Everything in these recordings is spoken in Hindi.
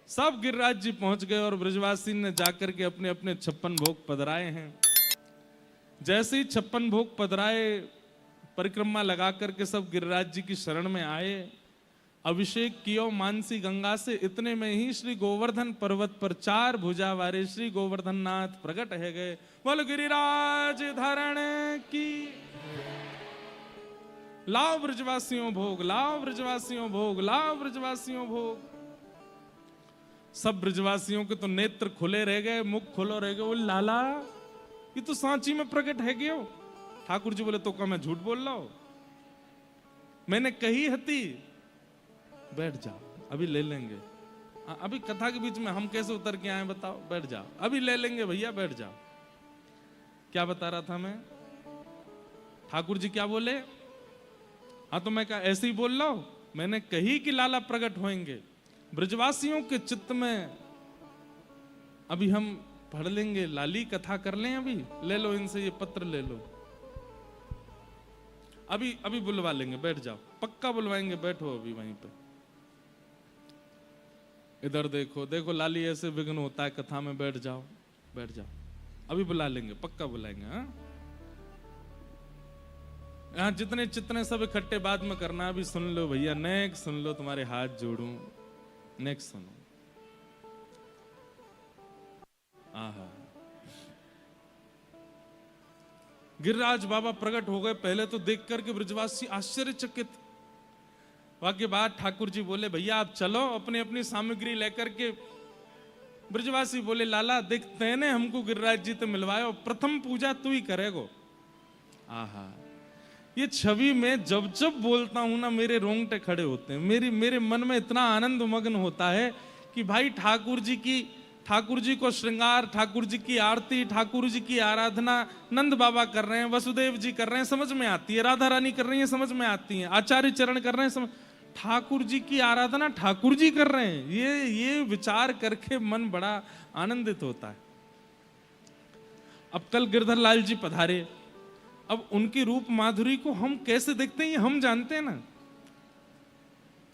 सब गिरिराज जी पहुंच गए और ब्रजवासी ने जाकर के अपने अपने 56 भोग पधराए हैं। जैसे ही 56 भोग पधराए, परिक्रमा लगा करके सब गिरिराज जी की शरण में आए, अभिषेक कियो मानसी गंगा से। इतने में ही श्री गोवर्धन पर्वत पर 4 भुजा वाले श्री गोवर्धन नाथ प्रकट है गए। बोल गिरिराज धारण की। लाओ ब्रजवासियों भोग, लाओ ब्रजवासियों भोग, लाओ ब्रजवासियों भोग। सब ब्रजवासियों के तो नेत्र खुले रह गए, मुख खुलो रह गए। बोले लाला ये तो सांची में प्रकट है गयो। ठाकुर जी बोले तो क्या मैं झूठ बोल रहा हूं? मैंने कही हती। बैठ जाओ, अभी ले लेंगे। अभी कथा के बीच में हम कैसे उतर के आए बताओ? बैठ जाओ, अभी ले लेंगे भैया, बैठ जाओ। क्या बता रहा था मैं? ठाकुर जी क्या बोले? हाँ तो मैं क्या ऐसे ही बोल रहा हूं? मैंने कही कि लाला प्रकट होंगे। ब्रजवासियों के चित्त में अभी हम पढ़ लेंगे, लाली कथा कर लें। अभी ले लो इनसे ये पत्र ले लो, अभी अभी बुलवा लेंगे, बैठ जाओ, पक्का बुलवाएंगे, बैठो अभी वहीं पे। इधर देखो, देखो लाली ऐसे विघ्न होता है कथा में, बैठ जाओ, बैठ जाओ, अभी बुला लेंगे, पक्का बुलाएंगे। हाँ यहाँ जितने चितने सब इकट्ठे बाद में करना। अभी सुन लो भैया, नेक्स्ट सुन लो, तुम्हारे हाथ जोड़ूं, नेक्स्ट सुनो। आहा, गिरिराज बाबा प्रकट हो गए। पहले तो देख करके ब्रजवासी आश्चर्यचकित। वाक्य बाद ठाकुर जी बोले भैया आप चलो अपनी अपनी सामग्री लेकर के। ब्रजवासी बोले लाला देख तेने हमको गिरिराज जी तो मिलवाया, प्रथम पूजा तू ही करेगो। आहा, ये छवि में जब जब बोलता हूं ना मेरे रोंगटे खड़े होते हैं। मेरे मन में इतना आनंद मग्न होता है कि भाई ठाकुर जी को श्रृंगार, ठाकुर जी की आरती, ठाकुर जी की आराधना नंद बाबा कर रहे हैं, वसुदेव जी कर रहे हैं, समझ में आती है। राधा रानी कर रही है, समझ में आती है। आचार्य चरण कर रहे हैं, समझ। ठाकुर जी की आराधना ठाकुर जी कर रहे हैं, ये विचार करके मन बड़ा आनंदित होता है। अब कल गिरधर लाल जी पधारे। अब उनकी रूप माधुरी को हम कैसे देखते हैं ये हम जानते हैं ना।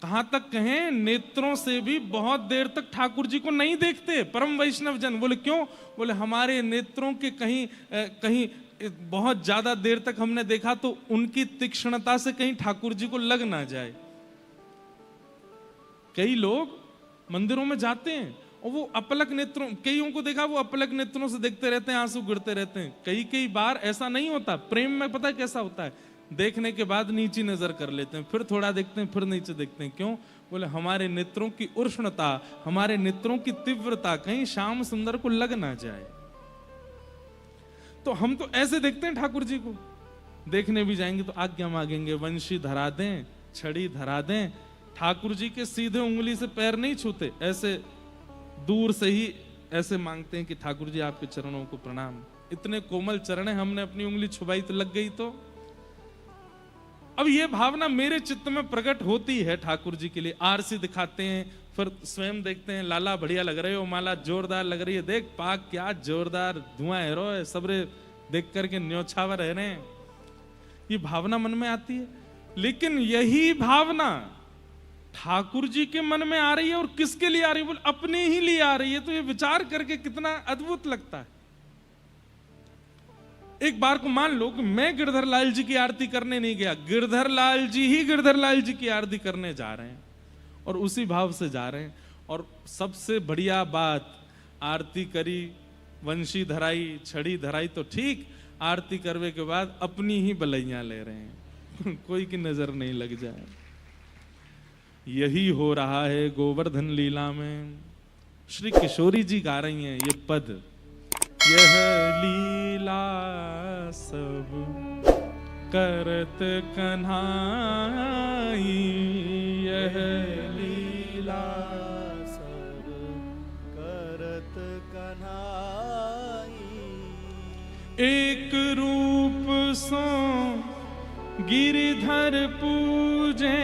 कहां तक कहें, नेत्रों से भी बहुत देर तक ठाकुर जी को नहीं देखते परम वैष्णव जन। बोले क्यों? बोले हमारे नेत्रों के कहीं बहुत ज्यादा देर तक हमने देखा तो उनकी तीक्ष्णता से कहीं ठाकुर जी को लग ना जाए। कई लोग मंदिरों में जाते हैं और वो अपलक नेत्रों, कईयों को देखा वो अपलक नेत्रों से देखते रहते हैं, आंसू गिरते रहते हैं। कई बार ऐसा नहीं होता। प्रेम में पता है कैसा होता है? देखने के बाद नीची नजर कर लेते हैं, फिर थोड़ा देखते हैं, फिर नीचे देखते हैं। क्यों? बोले हमारे नेत्रों की उष्णता, हमारे नेत्रों की तीव्रता कहीं श्याम सुंदर को लग ना जाए। तो हम तो ऐसे देखते हैं ठाकुर जी को। देखने भी जाएंगे तो आज्ञा मांगेंगे, वंशी धरा दें, छड़ी धरा दें। ठाकुर जी के सीधे उंगली से पैर नहीं छूते, ऐसे दूर से ही ऐसे मांगते हैं कि ठाकुर जी आपके चरणों को प्रणाम। इतने कोमल चरण है, हमने अपनी उंगली छुपाई तो लग गई। तो अब ये भावना मेरे चित्त में प्रकट होती है ठाकुर जी के लिए। आरसी दिखाते हैं, फिर स्वयं देखते हैं, लाला बढ़िया लग रहे हो, माला जोरदार लग रही है, देख पाक क्या जोरदार धुआं है रो है, सबरे देख करके न्योछावर रह रहे हैं। ये भावना मन में आती है। लेकिन यही भावना ठाकुर जी के मन में आ रही है, और किसके लिए आ रही है? बोले अपने ही लिए आ रही है। तो ये विचार करके कितना अद्भुत लगता है। एक बार को मान लो कि मैं गिरधर लाल जी की आरती करने नहीं गया, गिरधर लाल जी ही गिरधर लाल जी की आरती करने जा रहे हैं और उसी भाव से जा रहे हैं। और सबसे बढ़िया बात, आरती करी, वंशी धराई, छड़ी धराई तो ठीक, आरती करने के बाद अपनी ही बलैया ले रहे हैं कोई की नजर नहीं लग जाए। यही हो रहा है गोवर्धन लीला में। श्री किशोरी जी गा रही हैं ये पद, यह लीला सब करत कन्हाई, यह लीला सब करत कन्हाई। एक रूप सो गिरिधर पूजे,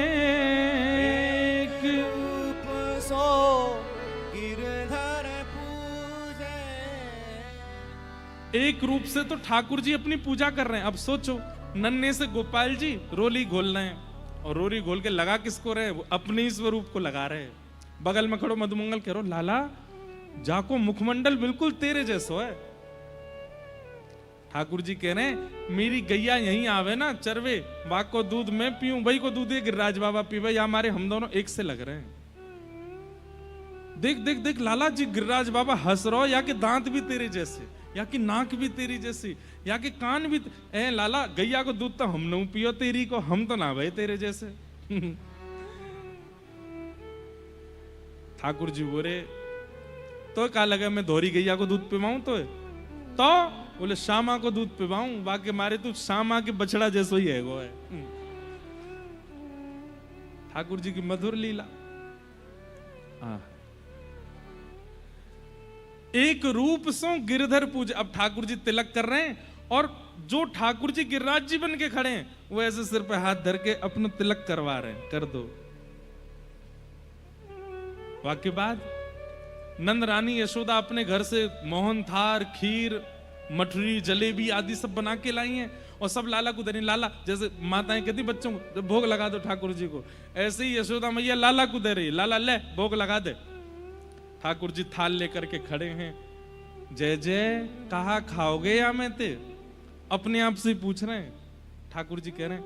एक रूप सो गिरधर पूजे। एक रूप से तो ठाकुर जी अपनी पूजा कर रहे हैं। अब सोचो, नन्हे से गोपाल जी रोली घोल रहे हैं, और रोली घोल के लगा किसको रहे हैं? वो अपने ही स्वरूप को लगा रहे हैं। बगल में खड़ो मधुमंगल कह रो लाला जाको मुखमंडल बिल्कुल तेरे जैसो है। ठाकुर जी कह रहे हैं मेरी गैया यहीं आवे ना चरवे, बाग को दूध मैं पीऊं, भाई को दूध गिरिराज बाबा पीवे, या हमारे हम दोनों एक से लग रहे हैं। देख देख देख लाला जी गिरिराज बाबा हंस रहो, या के दांत भी तेरे जैसे, या की नाक भी तेरी जैसी, या के कान भी ए लाला गैया को दूध तो हम न पियो तेरी को, हम तो ना भाई तेरे जैसे। ठाकुर जी बोले तो क्या लगा मैं धोरी गैया को दूध पिवाऊं तो बोले श्यामा को दूध पिवाऊं, बाकी मारे तू श्यामा के बछड़ा जैसो ही है वो है। ठाकुर जी की मधुर लीला। एक रूप सो गिरधर पूज। अब ठाकुर जी तिलक कर रहे हैं और जो ठाकुर जी गिरिराज जी बन के खड़े हैं वो ऐसे सिर पे हाथ धर के अपना तिलक करवा रहे हैं, कर दो। वाक्य बाद नंद रानी यशोदा अपने घर से मोहन थार, खीर, मठरी, जलेबी आदि सब बना के लाई हैं और सब लाला को दे रही। लाला जैसे माताएं कहती बच्चों को भोग लगा दो ठाकुर जी को, ऐसे ही यशोदा मैया लाला को दे रही, लाला ले भोग लगा दे। ठाकुर जी थाल लेकर के खड़े हैं। जय जय कहा खाओगे या मैं ते, अपने आप से पूछ रहे हैं। ठाकुर जी कह रहे हैं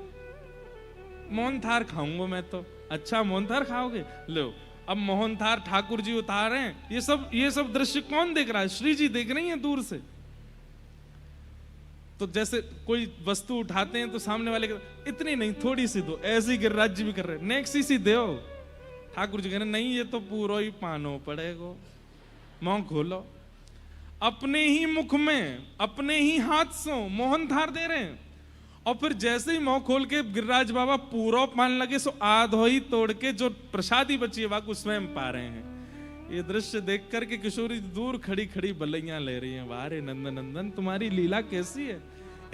मोहन थार खाऊंगा मैं तो। अच्छा मोहन थार खाओगे, लो। अब मोहन थार ठाकुर जी उतार रहे हैं। ये सब दृश्य कौन देख रहा है? श्री जी देख रही हैं दूर से। तो जैसे कोई वस्तु उठाते हैं तो सामने वाले इतनी नहीं थोड़ी सी दो, ऐसे ही गिरिराज जी भी कर रहे हैं, नेक्स्ट सी दो। ठाकुर जी कह रहे नहीं ये तो पूरा ही पानो पड़ेगा, मुंह खोलो। अपने ही मुख में अपने ही हाथ से मोहन थार दे रहे हैं और फिर जैसे ही मुंह खोल के गिरिराज बाबा पूरा पान लगे सो आधो ही तोड़ के जो प्रसादी बची है वाको स्वयं पा रहे हैं। ये दृश्य देख करके किशोरी दूर खड़ी खड़ी बलैया ले रही हैं। वारे नंदन नंदन तुम्हारी लीला कैसी है,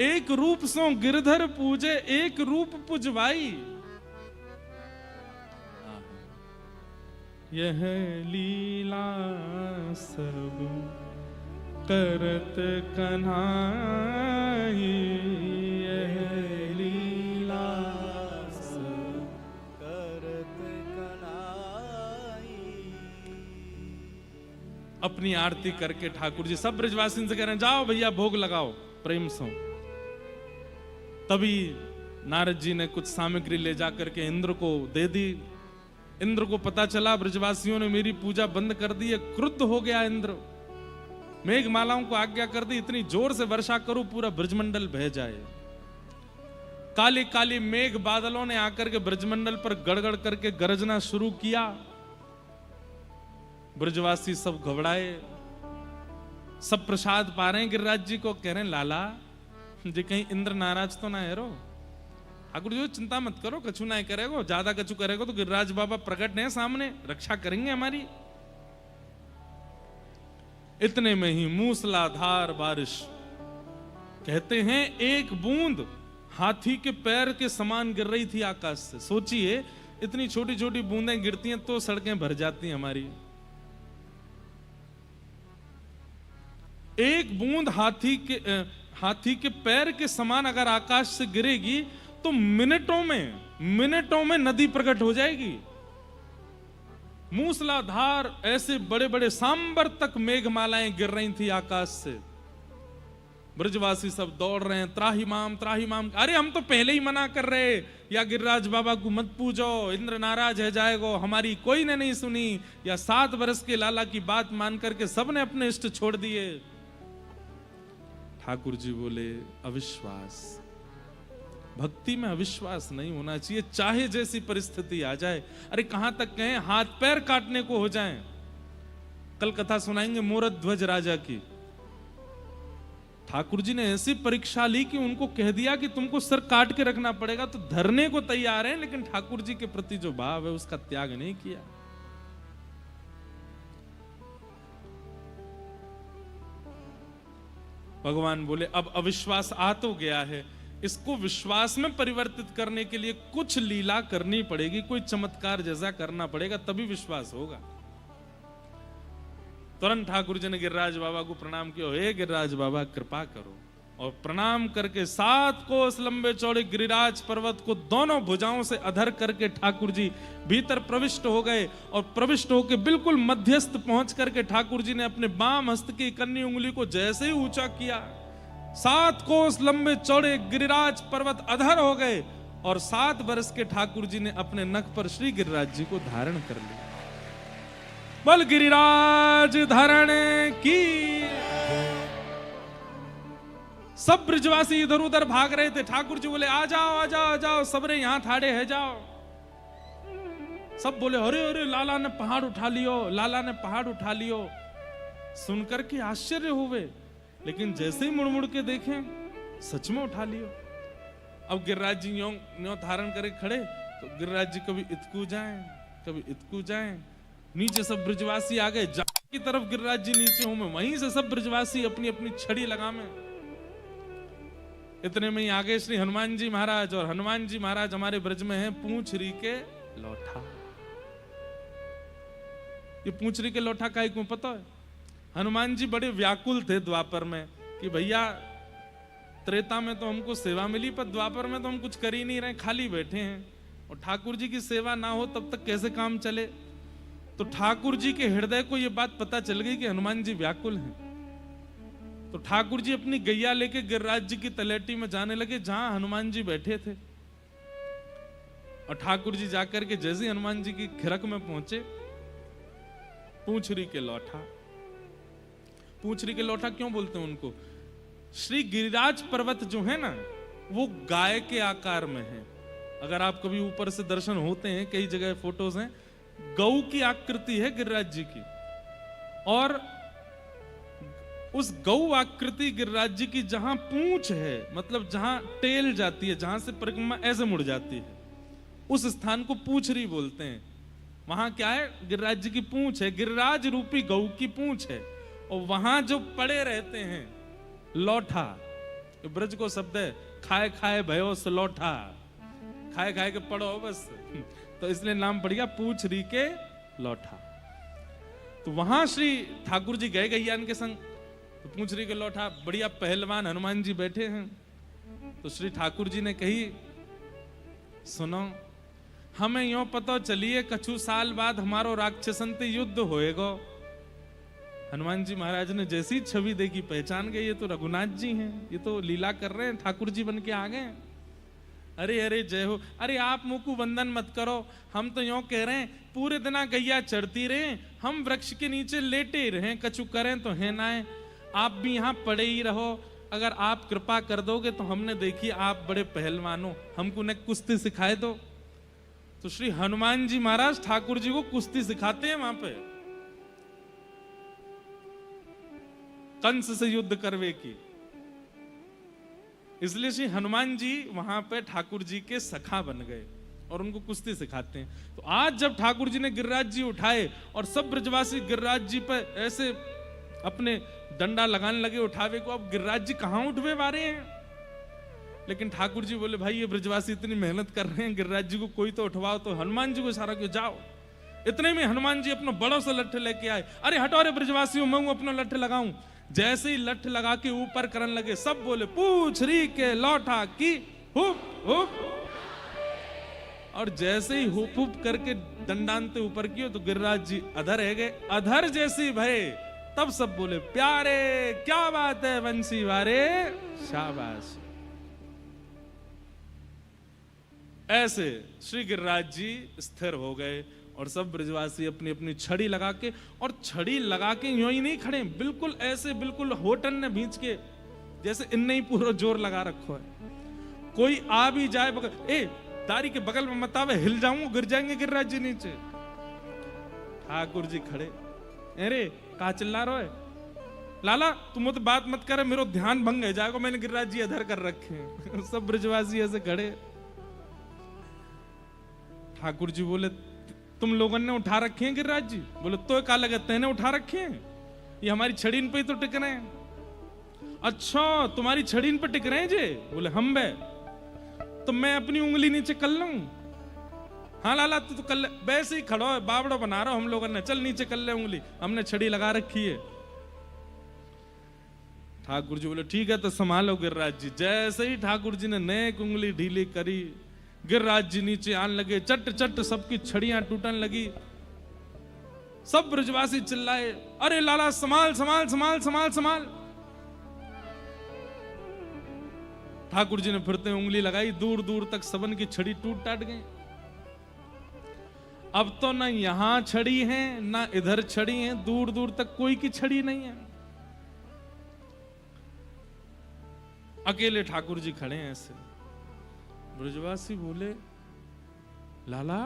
एक रूप सो गिरधर पूजे एक रूप पुजवाई। यह लीला सब करत कन्हाई, यह लीला सब करत कन्हाई। अपनी आरती करके ठाकुर जी सब ब्रजवासी से कह रहे हैं जाओ भैया भोग लगाओ प्रेम से। तभी नारद जी ने कुछ सामग्री ले जाकर के इंद्र को दे दी। इंद्र को पता चला ब्रजवासियों ने मेरी पूजा बंद कर दी है, क्रुद्ध हो गया इंद्र। मेघमालाओं को आज्ञा कर दी इतनी जोर से वर्षा करो पूरा ब्रजमंडल बह जाए। काली काली मेघ बादलों ने आकर के ब्रजमंडल पर गड़गड़ करके गरजना शुरू किया। ब्रजवासी सब घबराए, सब प्रसाद पा रहे हैं गिरिराज जी को, कह रहे हैं लाला जी कहीं इंद्र नाराज तो ना है रो। ठाकुर जी चिंता मत करो, कछु ना करेगो, ज्यादा कछु करेगो तो गिरिराज बाबा प्रकट है सामने, रक्षा करेंगे हमारी। इतने में ही मूसलाधार बारिश, कहते हैं एक बूंद हाथी के पैर के समान गिर रही थी आकाश से। सोचिए इतनी छोटी छोटी बूंदें गिरती हैं तो सड़कें भर जाती हैं हमारी। एक बूंद हाथी के पैर के समान अगर आकाश से गिरेगी तो मिनटों में नदी प्रकट हो जाएगी। मूसलाधार ऐसे बड़े बड़े सांबर तक मेघमालाएं गिर रही थी आकाश से। ब्रजवासी सब दौड़ रहे हैं त्राहिमाम त्राहिमाम। अरे हम तो पहले ही मना कर रहे या गिरिराज बाबा को मत पूजो, इंद्र नाराज है जाएगो, हमारी कोई ने नहीं सुनी। या 7 वर्ष के लाला की बात मान करके सबने अपने इष्ट छोड़ दिए। ठाकुर जी बोले अविश्वास, भक्ति में अविश्वास नहीं होना चाहिए, चाहे जैसी परिस्थिति आ जाए। अरे कहां तक कहें हाथ पैर काटने को हो जाएं। कल कथा सुनाएंगे मोरध्वज राजा की। ठाकुर जी ने ऐसी परीक्षा ली कि उनको कह दिया कि तुमको सर काट के रखना पड़ेगा, तो धरने को तैयार हैं, लेकिन ठाकुर जी के प्रति जो भाव है उसका त्याग नहीं किया। भगवान बोले अब अविश्वास आ तो गया है, इसको विश्वास में परिवर्तित करने के लिए कुछ लीला करनी पड़ेगी, कोई चमत्कार जैसा करना पड़ेगा, तभी विश्वास होगा। तुरंत ठाकुर जी ने गिरिराज बाबा को प्रणाम किया, हे गिरिराज बाबा कृपा करो। और प्रणाम करके 7 कोस लंबे चौड़े गिरिराज पर्वत को दोनों भुजाओं से अधर करके ठाकुर जी भीतर प्रविष्ट हो गए। और प्रविष्ट होकर बिल्कुल मध्यस्थ पहुंच करके ठाकुर जी ने अपने बाम हस्त की कन्नी उंगली को जैसे ही ऊंचा किया, 7 कोस लंबे चौड़े गिरिराज पर्वत अधर हो गए और 7 वर्ष के ठाकुर जी ने अपने नख पर श्री गिरिराज जी को धारण कर लिया। बल गिरिराज धारण की। सब ब्रजवासी इधर उधर भाग रहे थे। ठाकुर जी बोले आ जाओ आ जाओ आ जाओ, सबरे यहां ठाड़े है जाओ। सब बोले अरे अरे लाला ने पहाड़ उठा लियो, लाला ने पहाड़ उठा लियो। सुनकर के आश्चर्य हुए, लेकिन जैसे ही मुड़ मुड़ के देखें सच में उठा लियो। अब गिरिराज जी यों धारण करे खड़े, तो गिरिराज जी कभी इतकू जाएं कभी इतकू जाएं। नीचे सब ब्रजवासी आ गए, जा की तरफ गिरिराज जी नीचे हूं मैं, वहीं से सब ब्रजवासी अपनी अपनी छड़ी लगा में। इतने में ही आगे श्री हनुमान जी महाराज, और हनुमान जी महाराज हमारे ब्रज में हैं पूंछरी के लोठा। ये पूंछरी के लोठा का क्यों पता है? हनुमान जी बड़े व्याकुल थे द्वापर में कि भैया त्रेता में तो हमको सेवा मिली, पर द्वापर में तो हम कुछ कर ही नहीं रहे, खाली बैठे हैं। और ठाकुर जी की सेवा ना हो तब तक कैसे काम चले? तो ठाकुर जी के हृदय को यह बात पता चल गई कि हनुमान जी व्याकुल हैं। तो ठाकुर जी अपनी गैया लेके गिरिराज जी की तलेटी में जाने लगे जहां हनुमान जी बैठे थे। और ठाकुर जी जाकर के जैसे हनुमान जी की खिरक में पहुंचे, पूंछरी के लोठा। पूंछरी के लोठा क्यों बोलते हैं उनको? श्री गिरिराज पर्वत जो है ना, वो गाय के आकार में है। अगर आप कभी ऊपर से दर्शन होते हैं, कई जगह फोटोज हैं, गऊ की आकृति है गिरिराज जी की। और उस गौ आकृति गिरिराज जी की जहां पूंछ है, मतलब जहां टेल जाती है, जहां से परिक्रमा ऐसे मुड़ जाती है, उस स्थान को पूंछरी बोलते हैं। वहां क्या है? गिरिराज जी की पूंछ है, गिरिराज रूपी गौ की पूंछ है। और वहां जो पड़े रहते हैं लौठा, ब्रज को शब्द है, खाए खाए भयो सलौठा, खाए खाए के पड़ो बस। तो इसलिए नाम पड़ गया पूंछरी के लौठा। तो वहां श्री ठाकुर जी गए गैयान के संग। तो पूंछरी के लोठा बढ़िया पहलवान हनुमान जी बैठे हैं। तो श्री ठाकुर जी ने कही, सुनो, हमें यो पता चलिए कछु साल बाद हमारो राक्षसन से युद्ध होएगा। हनुमान जी महाराज ने जैसी छवि देखी पहचान गए, ये तो रघुनाथ जी हैं, ये तो लीला कर रहे हैं, ठाकुर जी बन के आ गए। अरे अरे जय हो, अरे आप मुंह को वंदन मत करो, हम तो यो कह रहे हैं पूरे दिन गैया चढ़ती रहे, हम वृक्ष के नीचे लेटे रहे, कछु करें तो है ना, आप भी यहाँ पड़े ही रहो। अगर आप कृपा कर दोगे तो हमने देखी आप बड़े पहलवान हो, हमको ने कुश्ती सिखाए दो। तो श्री हनुमान जी महाराज ठाकुर जी को कुश्ती सिखाते हैं वहां पे, कंस से युद्ध करवे की। इसलिए श्री हनुमान जी वहां पे ठाकुर जी के सखा बन गए और उनको कुश्ती सिखाते हैं। तो आज जब ठाकुर जी ने गिरिराज जी उठाए और सब ब्रजवासी गिरिराज जी पर ऐसे अपने डंडा लगाने लगे उठावे को, अब गिरिराज जी कहां उठवे वारे हैं। लेकिन ठाकुर जी बोले भाई ये ब्रजवासी इतनी मेहनत कर रहे हैं, गिरिराज जी को कोई तो उठवाओ। तो हनुमान जी को इशारा किया जाओ। इतने में हनुमान जी अपना बड़ों से लठ लेके आए। अरे हटो रे ब्रजवासियों, मैं अपना लठ लगाऊं। जैसे ही लठ लगा के ऊपर करने लगे, सब बोले पूंछरी के लोठा की हुप हुप। और जैसे ही हुप हुप करके डंडानते ऊपर किए तो गिरिराज जी अधर है गए। अधर जैसी भय, तब सब बोले प्यारे क्या बात है बंसी वारे, शाबाश। ऐसे श्री गिरिराज जी स्थिर हो गए और सब ब्रजवासी अपनी अपनी छड़ी लगा के, और छड़ी लगा के यूं ही नहीं खड़े, बिल्कुल ऐसे, बिल्कुल होटन ने भींच के, जैसे इनने ही पूरा जोर लगा रखो है। कोई आ भी जाए बगल, ए दारी के बगल में मत आवे, हिल जाऊंगा, गिर जाएंगे गिरिराज जी नीचे। ठाकुर जी खड़े, अरे कहा चिल्ला रहे हो लाला, तुम तो बात मत करे, मेरा ध्यान भंग हो जाएगा, मैंने गिरिराज जी अधर कर रखे हैं। सब ब्रजवासी ऐसे खड़े। ठाकुर जी बोले तुम लोगों ने उठा रखे हैं गिरिराज जी? बोले तो क्या लगा तेने उठा रखे हैं, ये हमारी छड़ीन पे ही तो टिक रहे हैं। अच्छा तुम्हारी छड़ीन पे टिक रहे हैं जी? बोले हम बे, तो मैं अपनी उंगली नीचे कर लूं? हाँ लाला तू तो कर ले, वैसे ही खड़ो है, बावड़ो बना रहा हम लोगों ने, चल नीचे कर ले उंगली, हमने छड़ी लगा रखी है। ठाकुर जी बोले ठीक है तो संभालो गिरिराज जी। जैसे ही ठाकुर जी ने नेक उंगली ढीली करी, गिरिराज जी नीचे आने लगे, चट चट सबकी छड़ियां टूटने लगी। सब ब्रजवासी चिल्लाए, अरे लाला संभाल संभाल संभाल संभाल संभाल। ठाकुर जी ने फिरते उंगली लगाई, दूर दूर तक सबन की छड़ी टूट टाट गई। अब तो ना यहां छड़ी है ना इधर छड़ी है, दूर दूर तक कोई की छड़ी नहीं है। अकेले ठाकुर जी खड़े हैं ऐसे। ब्रजवासी बोले, लाला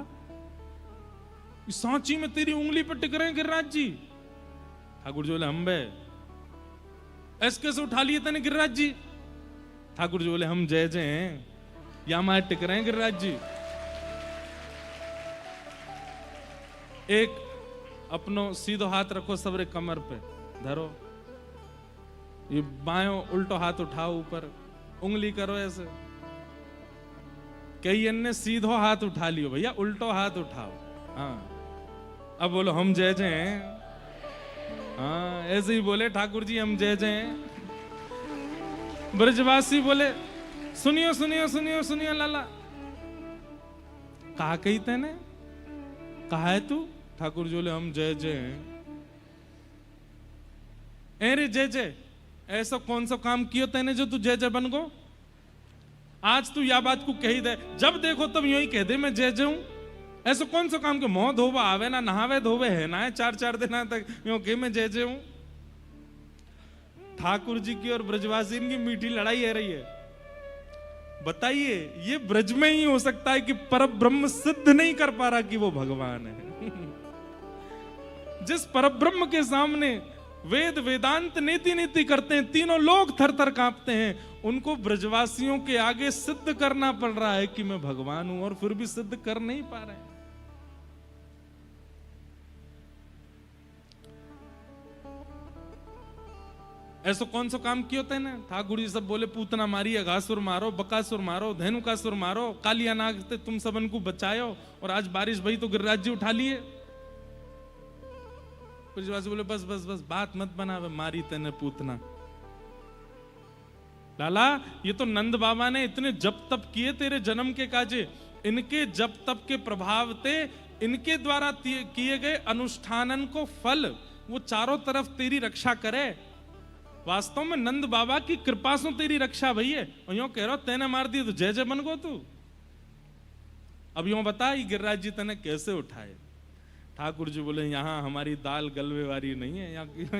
इस सांची में तेरी उंगली पर टिक रहे हैं गिरिराज जी। ठाकुर जी बोले, हम बे ऐसे से उठा लिए तेने गिरिराज जी। ठाकुर जी बोले, हम जय जय हैं, या हमारे टिक रहे हैं गिरिराज जी। एक अपनो सीधो हाथ रखो सबरे कमर पे धरो, ये बायों उल्टो हाथ उठाओ ऊपर, उंगली करो ऐसे। कई अन्य सीधो हाथ उठा लियो, भैया उल्टो हाथ उठाओ। हाँ अब बोलो, हम जय जय हैं। हाँ ऐसे ही बोले ठाकुर जी, हम जय जय हैं। ब्रजवासी बोले, सुनियो सुनियो सुनियो सुनियो लाला। कहा कही तेने, कहा है तू? ठाकुर जी बोले, हम जय जय हैं। अरे जय जय, ऐसा कौन सा काम कियो तेने जो तू जय जय बन गो? आज तू या बात को कही दे, जब देखो तब यूं ही कह दे मैं जय जय हूं। ऐसा कौन सा काम के मोह धोबा आवे ना नहावे धोवे है ना है, 4-4 दिन तक यूं के मैं जय जय हूं। ठाकुर जी की और ब्रजवासी की मीठी लड़ाई है रही है। बताइए ये ब्रज में ही हो सकता है कि परब्रह्म सिद्ध नहीं कर पा रहा कि वो भगवान है। जिस परब्रह्म के सामने वेद वेदांत नीति नीति करते हैं, तीनों लोग थर थर कांपते हैं, उनको ब्रजवासियों के आगे सिद्ध करना पड़ रहा है कि मैं भगवान हूं, और फिर भी सिद्ध कर नहीं पा रहे हैं। ऐसा कौन सा काम किया होता है ना? ठाकुर जी सब बोले, पूतना मारी, अघासुर मारो, बकासुर मारो, धेनुकासुर मारो, कालिया नाग से तुम सबन को बचायो, और आज बारिश भई तो गिरिराज जी उठा लिए। ब्रजवासी बोले, बस बस बस बात मत बना, मारी तेने पूतना। लाला ये तो नंद बाबा ने इतने जप तप किए तेरे जन्म के काजे, इनके जप तप के प्रभाव थे, इनके द्वारा किए गए अनुष्ठानन को फल वो चारों तरफ तेरी रक्षा करे। वास्तव में नंद बाबा की कृपा से तेरी रक्षा भई है। और यूं कह रहा तेने मार दी तो जय जय बन गो तू। अब यूं बता गिरिराज जी तेने कैसे उठाए? ठाकुर जी बोले, यहां हमारी दाल गलवे वाली नहीं है,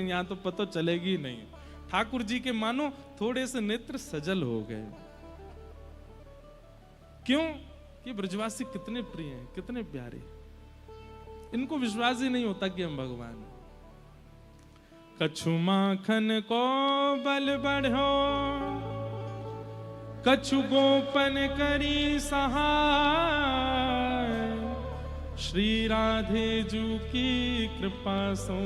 यहाँ तो पता चलेगी नहीं। ठाकुर जी के मानो थोड़े से नेत्र सजल हो गए। क्यों? कि ब्रजवासी कितने प्रिय हैं, कितने प्यारे। इनको विश्वास ही नहीं होता कि हम भगवान हैं। कछु माखन को बल बढ़ो, कछु गोपन करी सहाय, श्री राधे जू की कृपा सो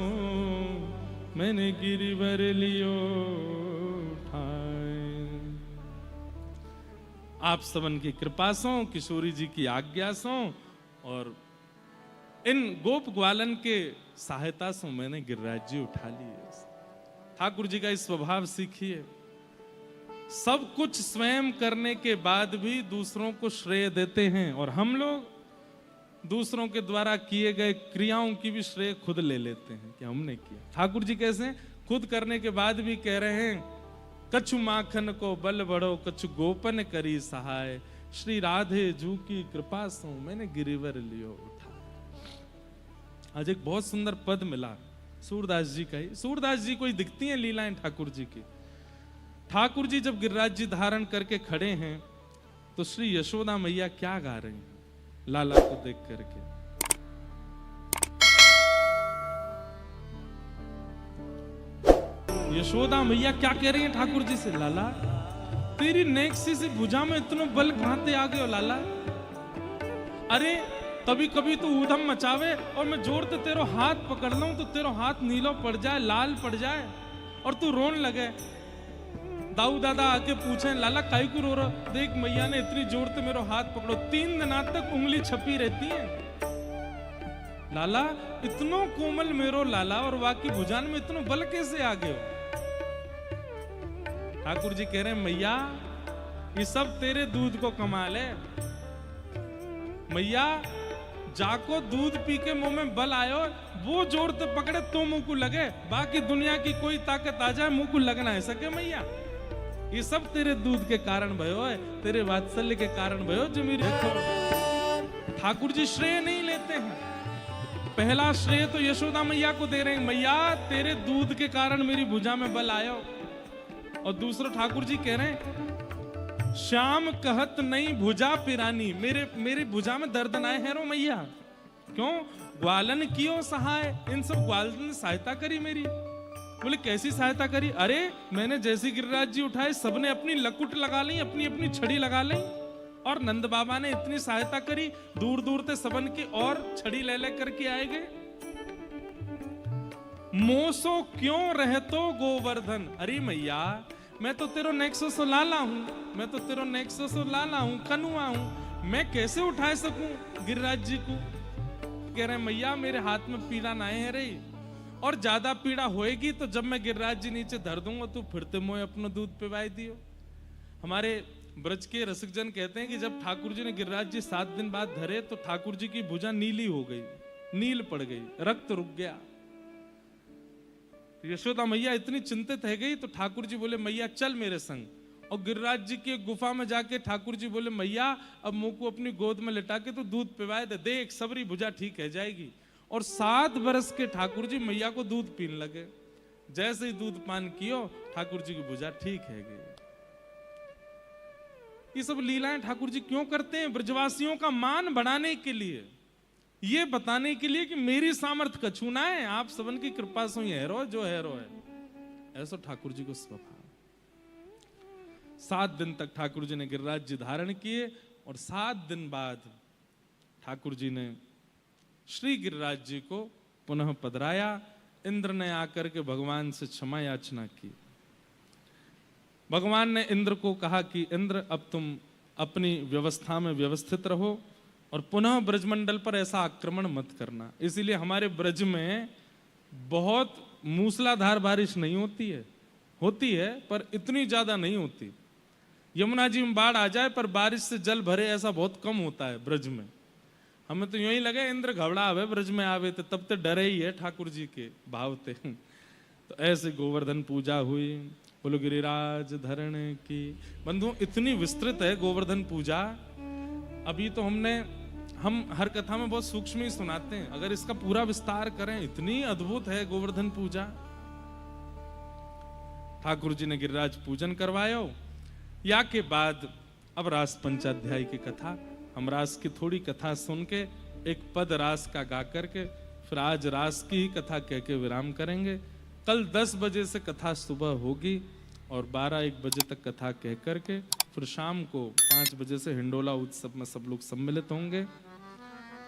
मैंने गिरिवर लियो ठाए। आप सबन की कृपा सो, किशोरी जी की आज्ञा सो, और इन गोप ग्वालन के सहायता से मैंने गिरिराज जी उठा लिए। ठाकुर जी का इस स्वभाव सीखिए, सब कुछ स्वयं करने के बाद भी दूसरों को श्रेय देते हैं, और हम लोग दूसरों के द्वारा किए गए क्रियाओं की भी श्रेय खुद ले लेते हैं कि हमने किया। ठाकुर जी कैसे खुद करने के बाद भी कह रहे हैं, कछु माखन को बल बढ़ो, कछु गोपन करी सहाय, श्री राधे जू की कृपा सो मैंने गिरिवर लियो उठा। आज एक बहुत सुंदर पद मिला सूरदास जी का ही। सूरदास जी को ही दिखती हैं लीलाएं ठाकुर जी की। ठाकुर जी जब गिरिराज जी धारण करके खड़े हैं तो श्री यशोदा मैया क्या गा रही हैं लाला को देख करके। यशोदा मैया क्या कह रही हैं ठाकुर जी से, लाला तेरी नेक्सी से भुजा में इतना बल कहां से आ गए हो लाला? अरे कभी कभी तो ऊधम मचावे और मैं जोर से तेरो हाथ पकड़ लूं तो तेरो हाथ नीलो पड़ जाए, लाल पड़ जाए और तू रोन लगे। दाऊ दादा आके पूछे, लाला काहे को रो रहा? देख मैया ने इतनी जोर से मेरो हाथ पकड़ो, 3 दिन तक उंगली छपी रहती है। लाला इतनो कोमल मेरो लाला, और वाकी भुजान में इतनो बल कैसे आ गए हो? ठाकुर जी कह रहे हैं मैया ये सब तेरे दूध को कमाल है। मैया जाको दूध पी के मुंह में बल आयो, वो जोर तो पकड़े तो मुंह को लगे, बाकी दुनिया की कोई ताकत आ जाए मुंह को लग ना सके मैया। ये सब तेरे दूध के कारण भयो है, तेरे वात्सल्य के कारण भयो। जो मेरी देखो ठाकुर जी श्रेय नहीं लेते हैं, पहला श्रेय तो यशोदा मैया को दे रहे हैं, मैया तेरे दूध के कारण मेरी भुजा में बल आयो। और दूसरा ठाकुर जी कह रहे हैं श्याम कहत नहीं भुजा पिरानी, मेरे भुजा में दर्द ना है रो मैया। क्यों? ग्वालन कियो सहाय, इन सब ग्वालन ने सहायता करी मेरी। बोले कैसी सहायता करी? अरे मैंने जैसी गिरिराज जी उठाए सबने अपनी लकुट लगा ली, अपनी अपनी छड़ी लगा ली, और नंद बाबा ने इतनी सहायता करी, दूर दूर से सबन की और छड़ी ले ले करके आए गए। मोसो क्यों रहतो गोवर्धन, अरे मैया मैं तो तेरो नेक्सस लाला हूं, मैं तो तेरो नेक्सस लाला हूं, कनुआ हूं, मैं कैसे उठा सकूं गिरिराज जी को? कह रहे मैया मेरे हाथ में पीड़ा ना है रे, और ज्यादा पीड़ा होएगी तो जब मैं गिरिराज जी नीचे धर दूंगा तो फिर ते मोए अपना दूध पिवाई दियो। हमारे ब्रज के रसिक जन कहते हैं कि जब ठाकुर जी ने गिरिराज जी 7 दिन बाद धरे तो ठाकुर जी की भुजा नीली हो गई, नील पड़ गई, रक्त रुक गया। यशोदा मैया इतनी चिंतित है गई तो ठाकुर जी बोले मैया चल मेरे संग, और गिरिराज जी की गुफा में जाके ठाकुर जी बोले मैया अब मुंह को अपनी गोद में लिटा के तो दूध पिवाए दे, देख सबरी भुजा ठीक है जाएगी। और 7 बरस के ठाकुर जी मैया को दूध पीने लगे, जैसे ही दूध पान कियो ठाकुर जी की भुजा ठीक है गई। ये सब लीलाएं ठाकुर जी क्यों करते हैं? ब्रजवासियों का मान बढ़ाने के लिए, ये बताने के लिए कि मेरी सामर्थ्य कछु ना है, आप सबन की कृपा से ही हैरो जो हैरो है। ऐसा ठाकुर जी को स्वभाव। 7 दिन तक ठाकुर जी ने गिरिराज जी धारण किए, और 7 दिन बाद ठाकुर जी ने श्री गिरिराज जी को पुनः पधराया। इंद्र ने आकर के भगवान से क्षमा याचना की। भगवान ने इंद्र को कहा कि इंद्र अब तुम अपनी व्यवस्था में व्यवस्थित रहो और पुनः ब्रजमंडल पर ऐसा आक्रमण मत करना। इसीलिए हमारे ब्रज में बहुत मूसलाधार बारिश नहीं होती है पर इतनी ज्यादा नहीं होती। यमुना जी में बाढ़ आ जाए पर बारिश से जल भरे ऐसा बहुत कम होता है ब्रज में। हमें तो यूं ही लगे इंद्र घबरा आवे ब्रज में आवे तो तब तो डरे ही है ठाकुर जी के भावते। तो ऐसे गोवर्धन पूजा हुई। बोलो गिरिराज धरण की। बंधुओं इतनी विस्तृत है गोवर्धन पूजा, अभी तो हम हर कथा में बहुत सूक्ष्म ही सुनाते हैं, अगर इसका पूरा विस्तार करें इतनी अद्भुत है गोवर्धन पूजा। ठाकुर जी ने गिरिराज पूजन करवायो। या के बाद अब रास पंचाध्याय की कथा, हम रास की थोड़ी कथा सुन के एक पद रास का गा करके फिर आज रास की ही कथा कह के विराम करेंगे। कल 10 बजे से कथा सुबह होगी और 12-1 बजे तक कथा कह करके फिर शाम को 5 बजे से हिंडोला उत्सव में सब लोग सम्मिलित होंगे।